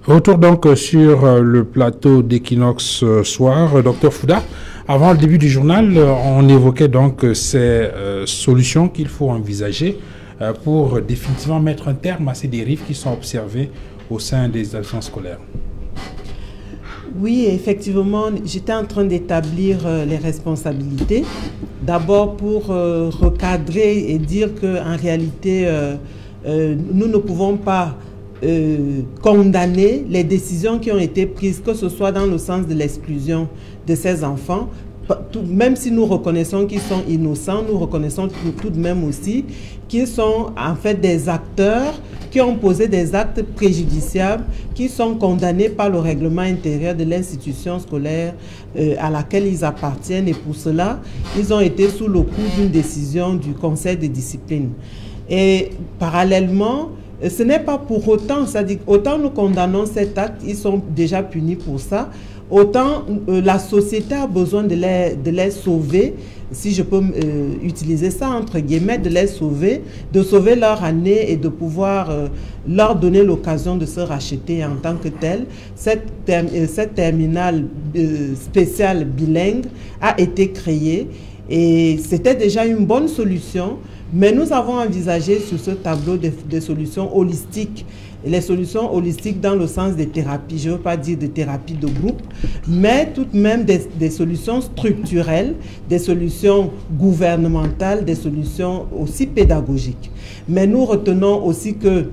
Retour donc sur le plateau d'Equinox Soir. Docteur Fouda, avant le début du journal, on évoquait donc ces solutions qu'il faut envisager pour définitivement mettre un terme à ces dérives qui sont observées au sein des établissements scolaires. Oui, effectivement, j'étais en train d'établir les responsabilités. D'abord pour recadrer et dire qu'en réalité, nous ne pouvons pas condamner les décisions qui ont été prises, que ce soit dans le sens de l'exclusion de ces enfants. Même si nous reconnaissons qu'ils sont innocents, nous reconnaissons tout de même aussi qu'ils sont en fait des acteurs qui ont posé des actes préjudiciables, qui sont condamnés par le règlement intérieur de l'institution scolaire à laquelle ils appartiennent. Et pour cela, ils ont été sous le coup d'une décision du conseil de discipline. Et parallèlement, ce n'est pas pour autant, c'est-à-dire autant nous condamnons cet acte, ils sont déjà punis pour ça, autant la société a besoin de les sauver, si je peux utiliser ça entre guillemets, de les sauver, de sauver leur année et de pouvoir leur donner l'occasion de se racheter en tant que tel. Cette terminale spéciale bilingue a été créée et c'était déjà une bonne solution. Mais nous avons envisagé sur ce tableau des solutions holistiques. Les solutions holistiques dans le sens des thérapies, je ne veux pas dire de thérapie de groupe, mais tout de même des solutions structurelles, des solutions gouvernementales, des solutions aussi pédagogiques. Mais nous retenons aussi que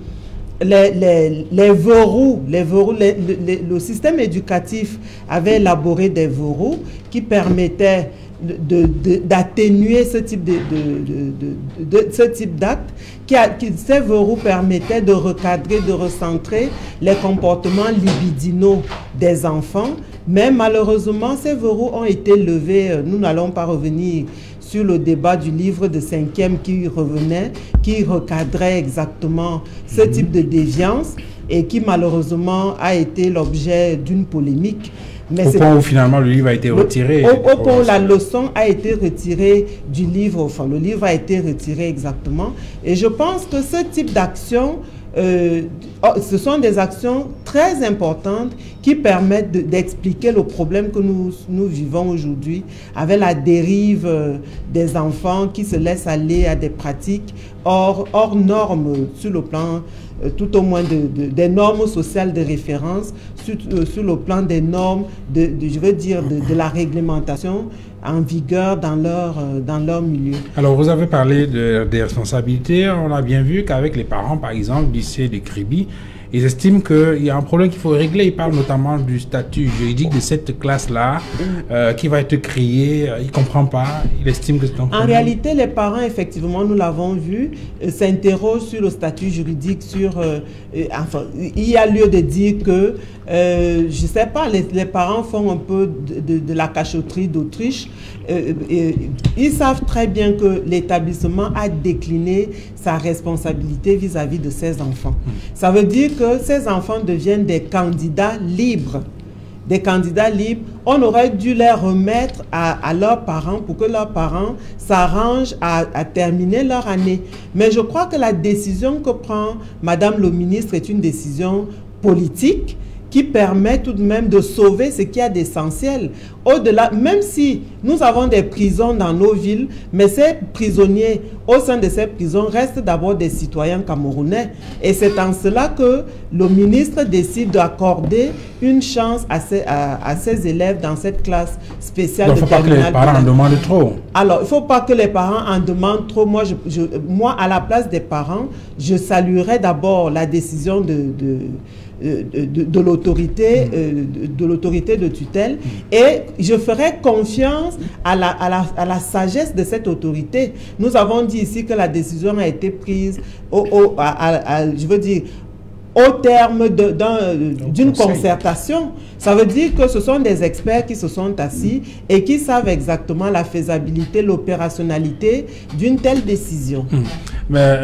les verrous, le système éducatif avait élaboré des verrous qui permettaient d'atténuer ce type d'actes. Ces verrous permettaient de recadrer, de recentrer les comportements libidinaux des enfants. Mais malheureusement, ces verrous ont été levés. Nous n'allons pas revenir sur le débat du livre de 5e qui recadrait exactement ce type de déviance et qui malheureusement a été l'objet d'une polémique. Mais au point où finalement le livre a été retiré. Au point où la leçon a été retirée du livre, enfin le livre a été retiré exactement. Et je pense que ce type d'action, ce sont des actions très importantes qui permettent d'expliquer le problème que nous vivons aujourd'hui avec la dérive des enfants qui se laissent aller à des pratiques hors normes sur le plan tout au moins des normes sociales de référence, sur le plan des normes, je veux dire, de la réglementation en vigueur dans leur milieu. Alors, vous avez parlé des responsabilités. On a bien vu qu'avec les parents, par exemple, du lycée de Kribi, ils estiment qu'il y a un problème qu'il faut régler. Ils parlent notamment du statut juridique de cette classe-là qui va être créée. Il ne comprend pas. Il estime que c'est un problème. En réalité, les parents, effectivement, nous l'avons vu, s'interrogent sur le statut juridique. Enfin, il y a lieu de dire que, je ne sais pas, les parents font un peu de la cachotterie d'autruche. Ils savent très bien que l'établissement a décliné sa responsabilité vis-à-vis de ses enfants. Ça veut dire que ces enfants deviennent des candidats libres. Des candidats libres, on aurait dû les remettre à leurs parents pour que leurs parents s'arrangent à terminer leur année. Mais je crois que la décision que prend Madame le ministre est une décision politique qui permet tout de même de sauver ce qu'il y a d'essentiel. Au-delà, même si nous avons des prisons dans nos villes, mais ces prisonniers au sein de ces prisons restent d'abord des citoyens camerounais. Et c'est en cela que le ministre décide d'accorder une chance à ses élèves dans cette classe spéciale. Il ne faut pas que les parents en demandent trop. Alors, il ne faut pas que les parents en demandent trop. Moi, à la place des parents, je saluerais d'abord la décision de l'autorité de tutelle et je ferai confiance à la sagesse de cette autorité. Nous avons dit ici que la décision a été prise je veux dire au terme d'une concertation. Ça veut dire que ce sont des experts qui se sont assis et qui savent exactement la faisabilité, l'opérationnalité d'une telle décision. Mais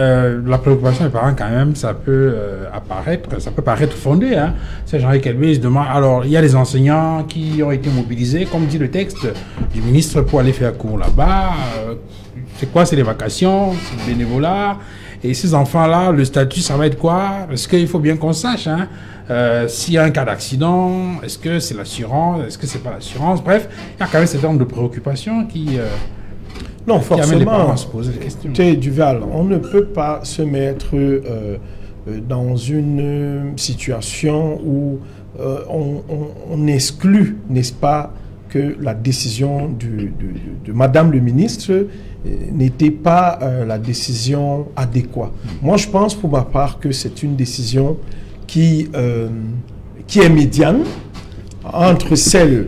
la préoccupation des parents, quand même, ça peut paraître fondé. Hein. C'est Jean-Yves Kelbé, se demande. Alors, il y a des enseignants qui ont été mobilisés, comme dit le texte du ministre, pour aller faire cours là-bas. C'est quoi? C'est les vacations, c'est le bénévolat. Et ces enfants-là, le statut, ça va être quoi? Parce qu'il faut bien qu'on sache, hein, s'il y a un cas d'accident, est-ce que c'est l'assurance, est-ce que c'est pas l'assurance? Bref, il y a quand même un certain nombre de préoccupations qui amènent les parents à se poser des questions. Duval, on ne peut pas se mettre dans une situation où on exclut, n'est-ce pas, que la décision de Madame le ministre n'était pas la décision adéquate. Moi, je pense pour ma part que c'est une décision qui est médiane entre celle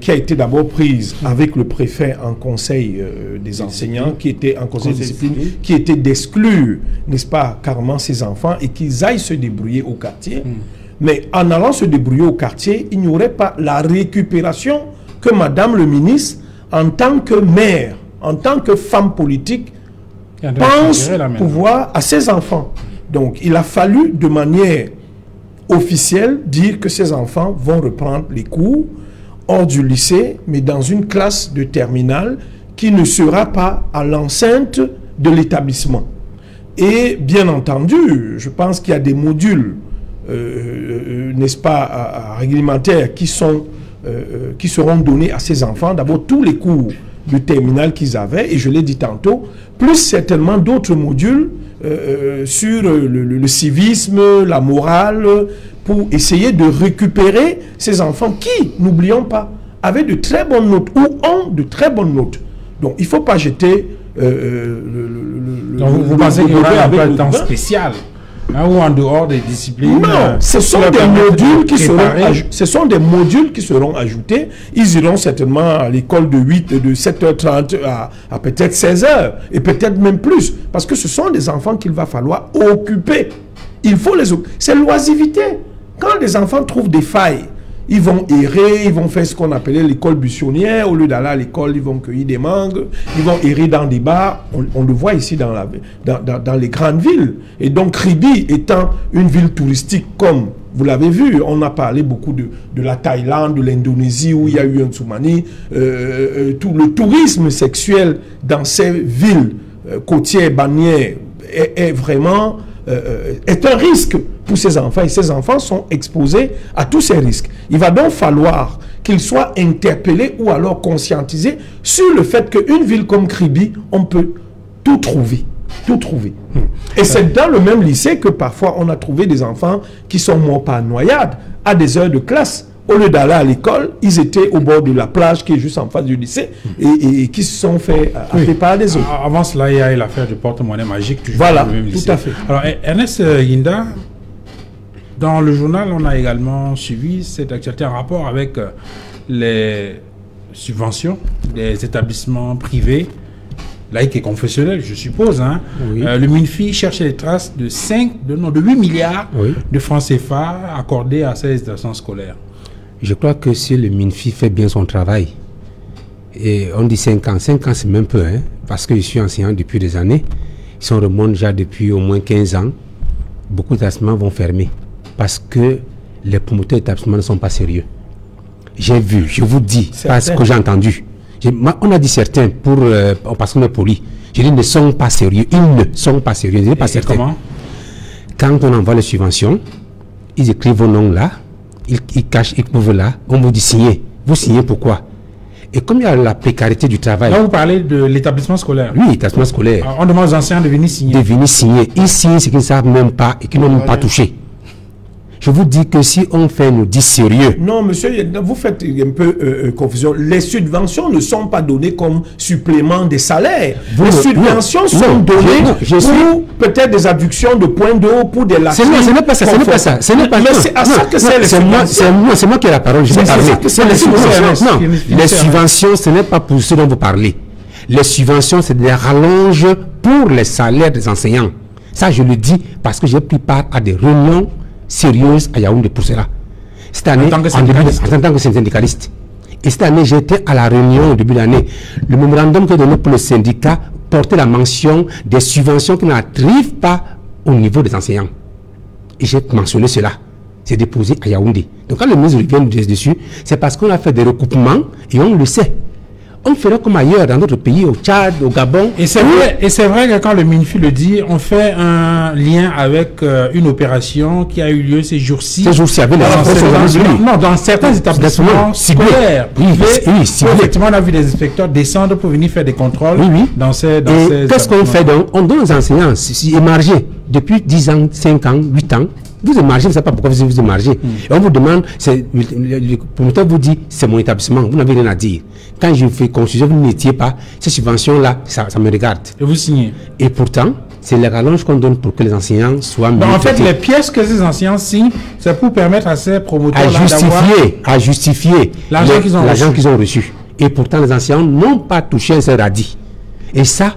qui a été d'abord prise avec le préfet en conseil des enseignants, qui était en conseil de discipline, qui était d'exclure, n'est-ce pas, carrément ces enfants et qu'ils aillent se débrouiller au quartier. Mais en allant se débrouiller au quartier, il n'y aurait pas la récupération que Madame le ministre, en tant que mère, en tant que femme politique, pense pouvoir à ses enfants. Donc, il a fallu de manière officielle dire que ces enfants vont reprendre les cours hors du lycée, mais dans une classe de terminale qui ne sera pas à l'enceinte de l'établissement. Et bien entendu, je pense qu'il y a des modules, n'est-ce pas, réglementaires qui seront donnés à ces enfants. D'abord, tous les cours de terminale qu'ils avaient, et je l'ai dit tantôt, plus certainement d'autres modules sur le civisme, la morale, pour essayer de récupérer ces enfants qui, n'oublions pas, avaient de très bonnes notes ou ont de très bonnes notes. Donc, il ne faut pas jeter Donc, vous pensez qu'il y aura un temps spécial, hein, ou en dehors des disciplines? Non, ce sont des modules qui seront ajoutés. Ils iront certainement à l'école de 7h30 à peut-être 16h, et peut-être même plus, parce que ce sont des enfants qu'il va falloir occuper. Il faut les occuper. C'est l'oisivité. Quand les enfants trouvent des failles, ils vont errer, ils vont faire ce qu'on appelait l'école buissonnière. Au lieu d'aller à l'école, ils vont cueillir des mangues, ils vont errer dans des bars. On le voit ici dans les grandes villes. Et donc, Kribi étant une ville touristique, comme vous l'avez vu, on a parlé beaucoup de la Thaïlande, de l'Indonésie, où il y a eu un tsunami. Tout le tourisme sexuel dans ces villes côtières, bannières, est vraiment... est un risque pour ces enfants, et ces enfants sont exposés à tous ces risques. Il va donc falloir qu'ils soient interpellés ou alors conscientisés sur le fait qu'une ville comme Kribi, on peut tout trouver. Tout trouver. Et c'est dans le même lycée que parfois on a trouvé des enfants qui sont morts par noyade à des heures de classe. Au lieu d'aller à l'école, ils étaient au bord de la plage qui est juste en face du lycée et qui se sont fait appeler par les autres. Avant cela, il y a l'affaire du porte-monnaie magique. Voilà, le même lycée. Tout à fait. Alors, Ernest Yinda, dans le journal, on a également suivi cette actualité en rapport avec les subventions des établissements privés, laïques et confessionnels, je suppose. Hein. Oui. Le MINFI cherche les traces de 8 milliards de francs CFA accordés à ces établissements scolaires. Je crois que si le MINFI fait bien son travail, et on dit 5 ans, 5 ans c'est même peu, hein, parce que je suis enseignant depuis des années, si on remonte déjà depuis au moins 15 ans, beaucoup d'établissements vont fermer, parce que les promoteurs d'établissements ne sont pas sérieux. J'ai vu, je vous dis, parce que j'ai entendu. On a dit certains, parce qu'on est poli, je dis ne sont pas sérieux, ils ne sont pas sérieux, je dis pas certains. Comment? Quand on envoie les subventions, ils écrivent vos noms là, ils cachent, ils couvrent là, on vous dit signer. Vous signez pourquoi? Et comme il y a la précarité du travail... Là, vous parlez de l'établissement scolaire. Oui, l'établissement scolaire. Alors, on demande aux anciens de venir signer. De venir signer. Ils signent ce qu'ils ne savent même pas et qu'ils n'ont même pas touché. Je vous dis que si on fait nous dit sérieux... Non, monsieur, vous faites un peu confusion. Les subventions ne sont pas données comme supplément des salaires. Les subventions sont données pour peut-être des adductions de points d'eau, pour des lacunes. Ce n'est pas ça, ce n'est pas ça. C'est à ça que c'est les subventions. C'est moi qui ai la parole, je vais parler. Non, les subventions, ce n'est pas pour ce dont vous parlez. Les subventions, c'est des rallonges pour les salaires des enseignants. Ça, je le dis parce que j'ai pris part à des réunions sérieuse à Yaoundé pour cela. Cette année, en tant que syndicaliste. Et cette année, j'étais à la réunion au début de l'année. Le mémorandum que donné pour le syndicat portait la mention des subventions qui n'arrivent pas au niveau des enseignants. Et j'ai mentionné cela. C'est déposé à Yaoundé. Donc quand le ministre revient dessus, c'est parce qu'on a fait des recoupements et on le sait. on ferait comme ailleurs, dans d'autres pays, au Tchad, au Gabon. Et c'est vrai que quand le MINFI le dit, on fait un lien avec une opération qui a eu lieu ces jours-ci. Ces jours-ci, avec dans certains établissements scolaires, privés, effectivement, on a vu des inspecteurs descendre pour venir faire des contrôles dans ces qu'est-ce qu'on fait donc? On donne aux enseignants, si émargés depuis 10 ans, 5 ans, 8 ans, vous émargez, vous ne savez pas pourquoi vous émargez. Et on vous demande, le promoteur vous dit, c'est mon établissement, vous n'avez rien à dire. Quand je fais construire, vous n'étiez pas, ces subventions-là, ça me regarde. Et vous signez. Et pourtant, c'est les rallonges qu'on donne pour que les enseignants soient mieux. En fait, les pièces que ces enseignants signent, c'est pour permettre à ces promoteurs à justifier l'argent qu'ils ont reçu. Et pourtant, les enseignants n'ont pas touché un seul radis. Et ça,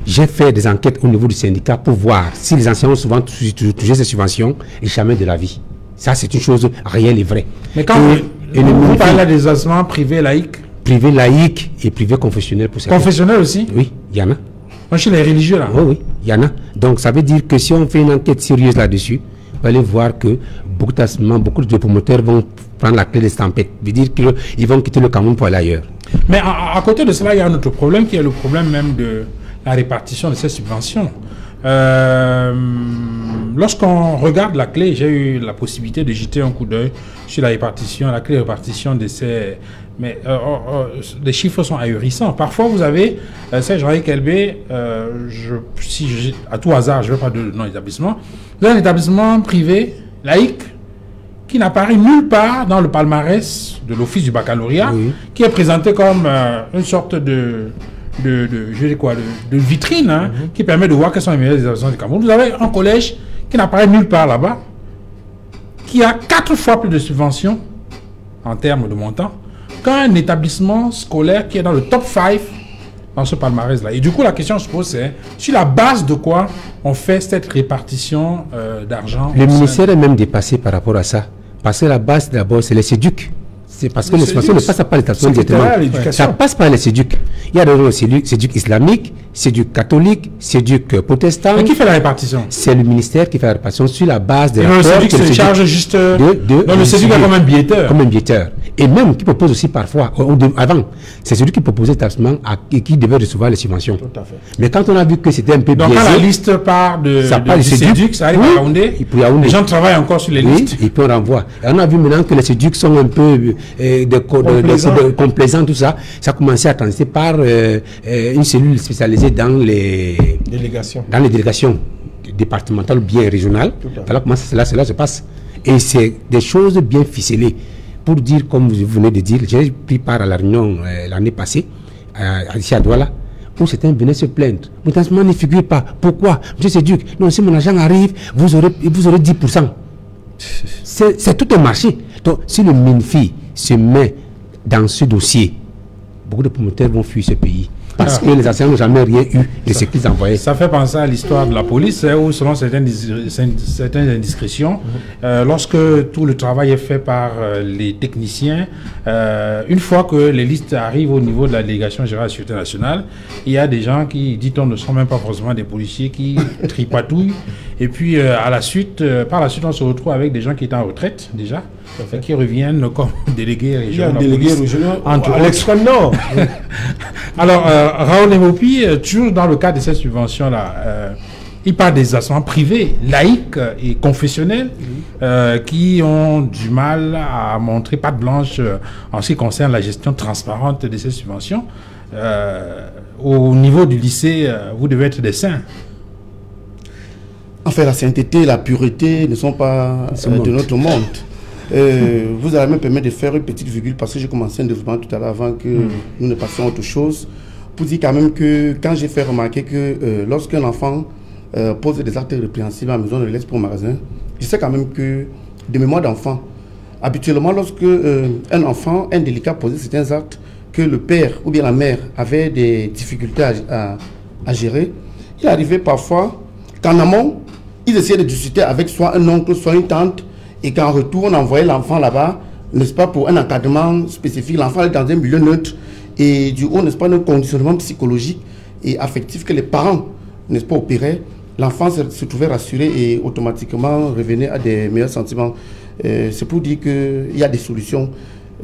j'ai fait des enquêtes au niveau du syndicat pour voir si les enseignants ont souvent touché ces subventions et jamais de la vie. Ça, c'est une chose réelle et vraie. Mais quand vous parlez des enseignements privés laïcs, privé laïque et privé confessionnel pour certains. Confessionnel aussi? Oui, il y en a. Moi, chez les religieux, là? Oui, il y en a. Donc, ça veut dire que si on fait une enquête sérieuse là-dessus, vous allez voir que beaucoup de promoteurs vont prendre la clé des tempêtes. Ça veut dire qu'ils vont quitter le Cameroun pour aller ailleurs. Mais à côté de cela, il y a un autre problème qui est le problème même de la répartition de ces subventions. Lorsqu'on regarde la clé, j'ai eu la possibilité de jeter un coup d'œil sur la répartition, la clé de répartition de ces... Mais les chiffres sont ahurissants. Parfois, vous avez, Serge-Henri Kelbé, à tout hasard, je ne vais pas de nom d'établissement, vous avez un établissement privé, laïque, qui n'apparaît nulle part dans le palmarès de l'Office du baccalauréat, qui est présenté comme une sorte de vitrine qui permet de voir quelles sont les meilleures établissements du Cameroun. Vous avez un collège qui n'apparaît nulle part là-bas, qui a 4 fois plus de subventions en termes de montant qu'un établissement scolaire qui est dans le top 5 dans ce palmarès-là. Et du coup, la question se pose, c'est sur la base de quoi on fait cette répartition d'argent. Le ministère est même dépassé par rapport à ça. Parce que la base, d'abord, c'est les SEDUC. C'est parce que les subventions ne passent pas par l'établissement directement. Ça passe par les SEDUC. Il y a le SEDUC islamique, SEDUC catholique, SEDUC protestant. Mais qui fait la répartition? C'est le ministère qui fait la répartition sur la base des rapports. Le SEDUC se charge juste le SEDUC est comme un biaiteur. Comme un biaiteur. Et même qui propose aussi parfois, avant, c'est celui qui proposait l'établissement et qui devait recevoir les subventions. Tout à fait. Mais quand on a vu que c'était un peu biaisé... Donc quand la liste part du SEDUC, ça arrive à Yaoundé, les gens travaillent encore sur les listes. Et puis on renvoie. Et on a vu maintenant que les SEDUC sont un peu complaisants, tout ça. Ça a commencé à transiter par une cellule spécialisée dans les délégations départementales ou bien régionales. Voilà comment cela se passe. Et c'est des choses bien ficelées. Pour dire, comme vous venez de dire, j'ai pris part à la réunion l'année passée, ici à Douala, où certains venaient se plaindre. Mon financement ne figure pas. Pourquoi? Monsieur Séduc, non, si mon argent arrive, vous aurez 10%. C'est tout un marché. Donc, si le MINFI se met dans ce dossier, beaucoup de promoteurs vont fuir ce pays. Parce que les enseignants n'ont jamais rien eu de ce qu'ils envoyaient. Ça fait penser à l'histoire de la police, où selon certaines indiscrétions, lorsque tout le travail est fait par les techniciens, une fois que les listes arrivent au niveau de la délégation générale de la sécurité nationale, il y a des gens qui, dit-on, ne sont même pas forcément des policiers, qui tripatouillent. Et puis, par la suite, on se retrouve avec des gens qui étaient en retraite, déjà, qui reviennent comme délégués régionaux. À l'extrême nord. Alors, Raoul Emopi, toujours dans le cadre de cette subvention-là, il parle des assemblées privés, laïques et confessionnels qui ont du mal à montrer patte blanche en ce qui concerne la gestion transparente de ces subventions. Au niveau du lycée, vous devez être des saints. En fait, la sainteté et la pureté ne sont pas de notre monde. Vous allez me permettre de faire une petite virgule parce que j'ai commencé un développement tout à l'heure avant que nous ne passions à autre chose. Pour dire quand même que quand j'ai fait remarquer que lorsqu'un enfant pose des actes répréhensibles à la maison, on le laisse pour le magasin, je sais quand même que de mémoire d'enfant, habituellement lorsque un enfant indélicat posait certains actes, que le père ou bien la mère avait des difficultés à gérer, il arrivait parfois qu'en amont, ils essayaient de discuter avec soit un oncle, soit une tante, et qu'en retour, on envoyait l'enfant là-bas, n'est-ce pas, pour un encadrement spécifique. L'enfant est dans un milieu neutre, et du haut, n'est-ce pas, un conditionnement psychologique et affectif que les parents, n'est-ce pas, opéraient. L'enfant se trouvait rassuré et automatiquement revenait à des meilleurs sentiments. C'est pour dire qu'il y a des solutions,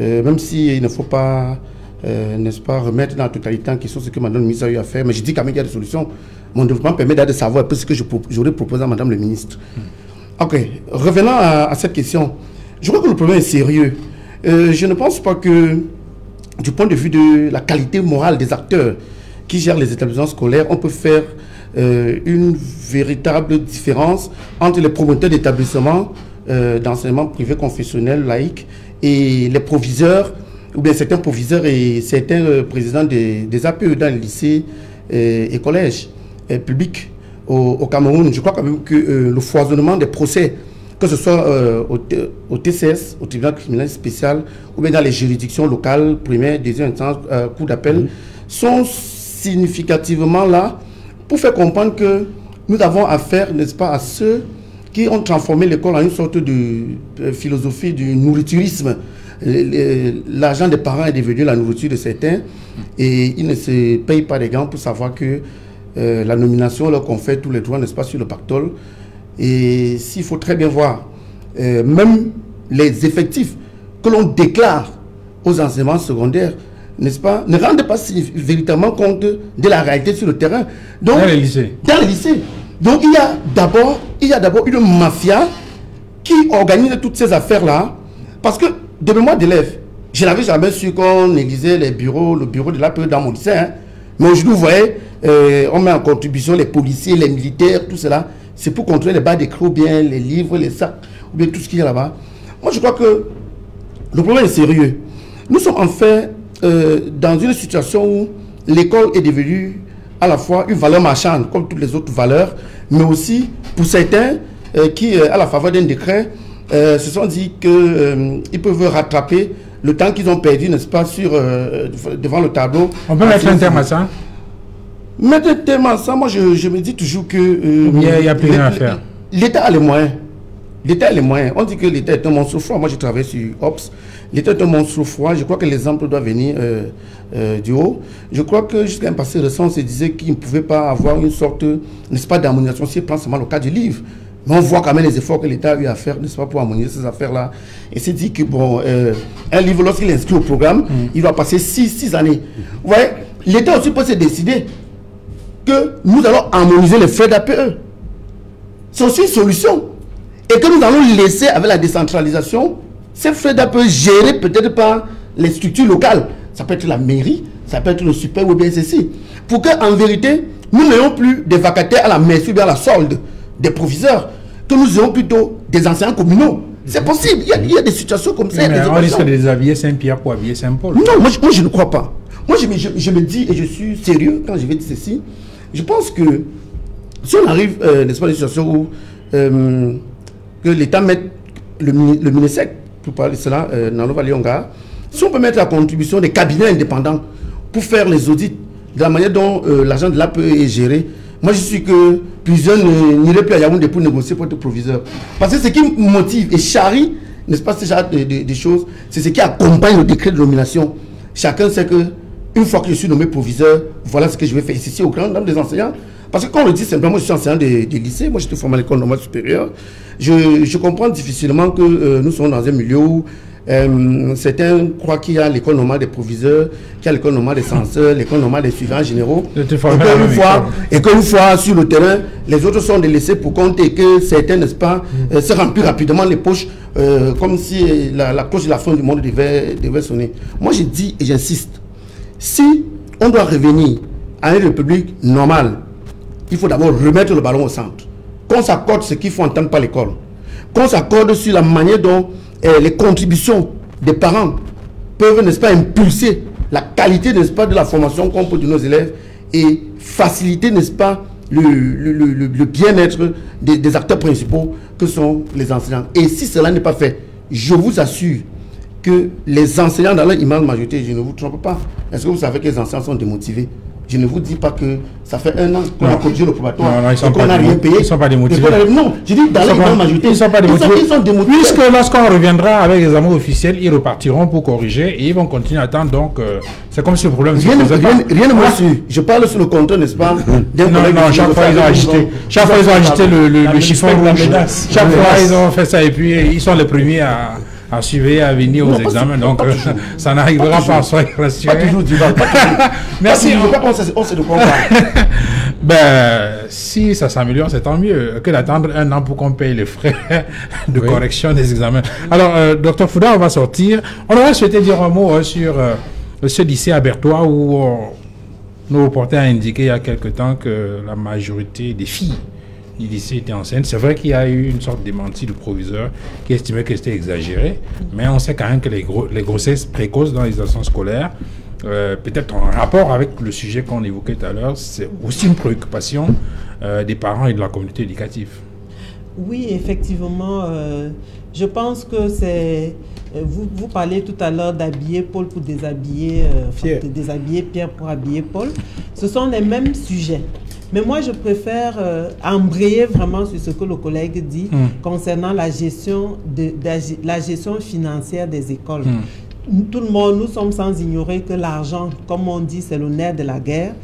même s'il ne faut pas n'est-ce pas, remettre dans la totalité en question ce que Madame le ministre a eu à faire. Mais je dis quand même qu'il y a des solutions. Mon développement permet de savoir un peu ce que j'aurais proposé à Madame le ministre. Ok, revenons à cette question. Je crois que le problème est sérieux. Je ne pense pas que, du point de vue de la qualité morale des acteurs qui gèrent les établissements scolaires, on peut faire une véritable différence entre les promoteurs d'établissements d'enseignement privé confessionnel laïque et les proviseurs, ou bien certains proviseurs et certains présidents des APE dans les lycées et collèges publics au Cameroun. Je crois quand même que le foisonnement des procès, que ce soit au TCS, au tribunal criminel spécial, ou bien dans les juridictions locales, primaires, deuxième instance, cour d'appel, sont significativement là pour faire comprendre que nous avons affaire, n'est-ce pas, à ceux qui ont transformé l'école en une sorte de philosophie du nourriturisme. L'argent des parents est devenu la nourriture de certains et ils ne se payent pas des gants pour savoir que la nomination leur confère tous les droits, n'est-ce pas, sur le pactole. Et s'il faut très bien voir, même les effectifs que l'on déclare aux enseignements secondaires, n'est-ce pas, ne rendent pas véritablement compte de la réalité sur le terrain. Donc, dans les lycées. Dans les lycées. Donc il y a d'abord une mafia qui organise toutes ces affaires-là. Parce que, de mémoire d'élève, je n'avais jamais su qu'on élisait le bureau de l'APE dans mon lycée. Hein. Mais aujourd'hui, vous voyez, on met en contribution les policiers, les militaires, tout cela. C'est pour contrôler les bas d'écran, bien les livres, les sacs, ou bien tout ce qu'il y a là-bas. Moi, je crois que le problème est sérieux. Nous sommes en fait dans une situation où l'école est devenue à la fois une valeur marchande, comme toutes les autres valeurs, mais aussi, pour certains qui, à la faveur d'un décret, se sont dit qu'ils peuvent rattraper le temps qu'ils ont perdu, n'est-ce pas, devant le tableau. On peut mettre un terme à ça? Mettre un terme à ça, moi je me dis toujours que... il n'y a plus rien à faire. L'État a les moyens. L'État a les moyens. On dit que l'État est un monstre froid. Moi, je travaille sur OPS. L'État est un monstre froid. Je crois que l'exemple doit venir du haut. Je crois que jusqu'à un passé récent, on se disait qu'il ne pouvait pas avoir une sorte, n'est-ce pas, d'harmonisation si on prend seulement le cas du livre. Mais on voit quand même les efforts que l'État a eu à faire, n'est-ce pas, pour harmoniser ces affaires-là. Et c'est dit que, bon, un livre, lorsqu'il est inscrit au programme, il doit passer 6 années. Vous voyez, l'État aussi peut se décider que nous allons harmoniser les frais d'APE. C'est aussi une solution. Et que nous allons laisser, avec la décentralisation, ces frais d'APE gérés peut-être par les structures locales. Ça peut être la mairie, ça peut être le super ou bien ceci. Pour qu'en vérité, nous n'ayons plus des vacataires à la merci ou bien à la solde des proviseurs, que nous ayons plutôt des enseignants communaux. C'est possible, il y a des situations comme ça. Mais on risque de déshabiller Saint-Pierre pour habiller Saint-Paul. Non, moi je ne crois pas. Moi je me dis, et je suis sérieux quand je vais dire ceci, je pense que si on arrive, n'est-ce pas, dans une situation où que l'État mette le MINESEC, pour parler de cela, dans le Vallée-Onga, si on peut mettre à contribution des cabinets indépendants pour faire les audits de la manière dont l'argent de l'APE est géré, moi je suis que plusieurs n'iraient plus à Yaoundé pour négocier pour être proviseur. Parce que ce qui motive et charrie, n'est-ce pas, ce genre de choses, c'est ce qui accompagne le décret de nomination. Chacun sait que une fois que je suis nommé proviseur, voilà ce que je vais faire ici au grand nombre des enseignants. Parce que quand on le dit simplement, je suis enseignant des lycées, moi j'étais formé à l'école normale supérieure, je comprends difficilement que nous sommes dans un milieu où certains croient qu'il y a l'école normale des proviseurs, qu'il y a l'école normale des censeurs, l'école normale des suivants généraux. Et qu'une fois sur le terrain, les autres sont délaissés pour compte et que certains, n'est-ce pas, se remplissent rapidement les poches comme si la cloche de la fin du monde devait sonner. Moi je dis et j'insiste, si on doit revenir à une république normale, il faut d'abord remettre le ballon au centre. Qu'on s'accorde ce qu'il faut entendre par l'école. Qu'on s'accorde sur la manière dont les contributions des parents peuvent, n'est-ce pas, impulser la qualité, n'est-ce pas, de la formation qu'on peut donner aux élèves et faciliter, n'est-ce pas, le bien-être des acteurs principaux que sont les enseignants. Et si cela n'est pas fait, je vous assure que les enseignants dans leur immense majorité, je ne vous trompe pas, est-ce que vous savez que les enseignants sont démotivés? Je ne vous dis pas que ça fait 1 an qu'on a corrigé le probatoire et qu'on n'a rien payé. Ils ne sont pas démotivés. Non, je dis dans la majorité. Ils ne sont pas démotivés. Ils sont démotivés. Puisque lorsqu'on reviendra avec les examens officiels, ils repartiront pour corriger et ils vont continuer à attendre. Donc, c'est comme si le problème se posait pas. Rien ne me suit. Je parle sur le compteur, n'est-ce pas? Non, chaque fois ils ont agité. Chaque fois ils ont agité le chiffon rouge. Chaque fois ils ont fait ça et puis ils sont les premiers à à suivre, à venir aux examens. Donc, ça n'arrivera pas, soyez rassurés. Pas toujours Duval, pas toujours. Merci. On sait de quoi on parle. Ben, si ça s'améliore, c'est tant mieux que d'attendre un an pour qu'on paye les frais de correction des examens. Alors, Dr Fouda, on va sortir. On aurait souhaité dire un mot sur ce lycée à Berthois où nos reporters ont indiqué il y a quelque temps que la majorité des filles du lycée étaient enceintes. C'est vrai qu'il y a eu une sorte de démenti du proviseur qui estimait que c'était exagéré, mais on sait quand même que les grossesses précoces dans les instances scolaires, peut-être en rapport avec le sujet qu'on évoquait tout à l'heure, c'est aussi une préoccupation des parents et de la communauté éducative. Oui, effectivement, je pense que c'est... Vous parlez tout à l'heure d'habiller Paul pour déshabiller, déshabiller Pierre pour habiller Paul. Ce sont les mêmes sujets. Mais moi, je préfère embrayer vraiment sur ce que le collègue dit concernant la gestion financière des écoles. Tout le monde, nous sommes sans ignorer que l'argent, comme on dit, c'est le nerf de la guerre.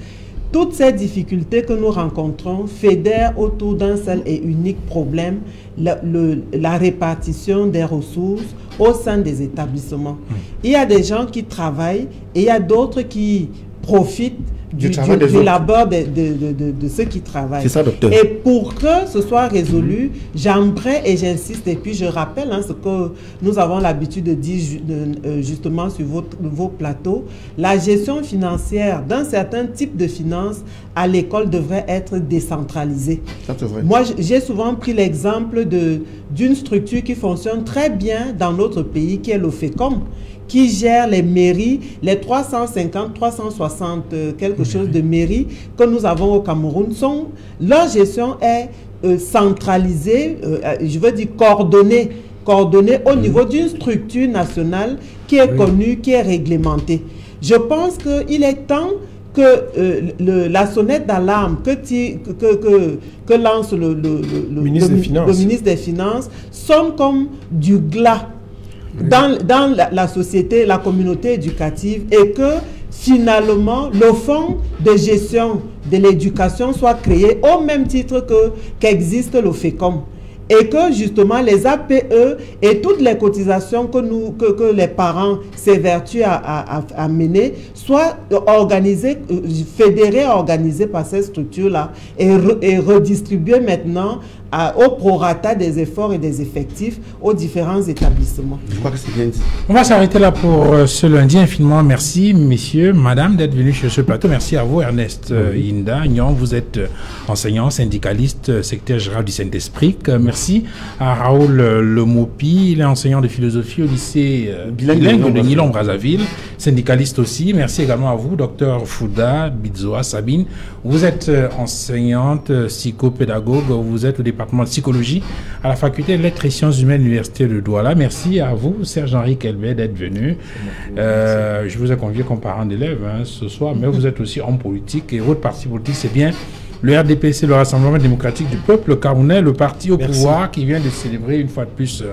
Toutes ces difficultés que nous rencontrons fédèrent autour d'un seul et unique problème, la répartition des ressources au sein des établissements. Il y a des gens qui travaillent et il y a d'autres qui profitent du labeur de ceux qui travaillent. C'est ça, docteur. Et pour que ce soit résolu, j'aimerais et j'insiste, et puis je rappelle ce que nous avons l'habitude de dire justement sur vos plateaux, la gestion financière d'un certain type de finances à l'école devrait être décentralisée. Ça, c'est vrai. Moi, j'ai souvent pris l'exemple d'une structure qui fonctionne très bien dans notre pays, qui est l'OFECOM, qui gère les mairies, les 350, 360 quelque chose de mairies que nous avons au Cameroun, leur gestion est centralisée, je veux dire coordonnée au niveau d'une structure nationale qui est connue, qui est réglementée. Je pense qu'il est temps que la sonnette d'alarme que lance le ministre des Finances sonne comme du glas dans la société, la communauté éducative, et que finalement le fonds de gestion de l'éducation soit créé au même titre qu'existe le FECOM, et que justement les APE et toutes les cotisations que les parents s'évertuent à mener soient organisées, fédérées, organisées par ces structures-là et redistribuées maintenant au prorata des efforts et des effectifs aux différents établissements. Je crois que c'est bien dit. On va s'arrêter là pour ce lundi. Infiniment merci, messieurs, madame, d'être venus sur ce plateau. Merci à vous, Ernest Inda Nyon. Vous êtes enseignant, syndicaliste, secrétaire général du Saint-Esprit. Merci à Raoul Lemopi. Il est enseignant de philosophie au lycée bilingue de Nilon-Brazzaville, syndicaliste aussi. Merci également à vous, docteur Fouda Bizoa Sabine. Vous êtes enseignante, psychopédagogue. Vous êtes au département de psychologie à la faculté de lettres et sciences humaines de l'université de Douala. Merci à vous, Serge-Henri Kelbet, d'être venu. Je vous ai convié comme parent d'élève ce soir, mais vous êtes aussi homme politique et votre parti politique, c'est bien le RDPC, le Rassemblement démocratique du peuple camerounais, le parti au pouvoir qui vient de célébrer une fois de plus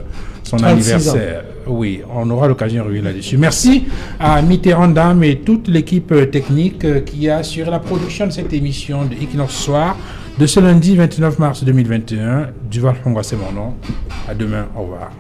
son anniversaire. Oui, on aura l'occasion de revenir là-dessus. Merci à Mitterrand Dame et toute l'équipe technique qui a assuré la production de cette émission de Equinox Soir de ce lundi 29 mars 2021. Duval Fongwa, c'est mon nom. À demain. Au revoir.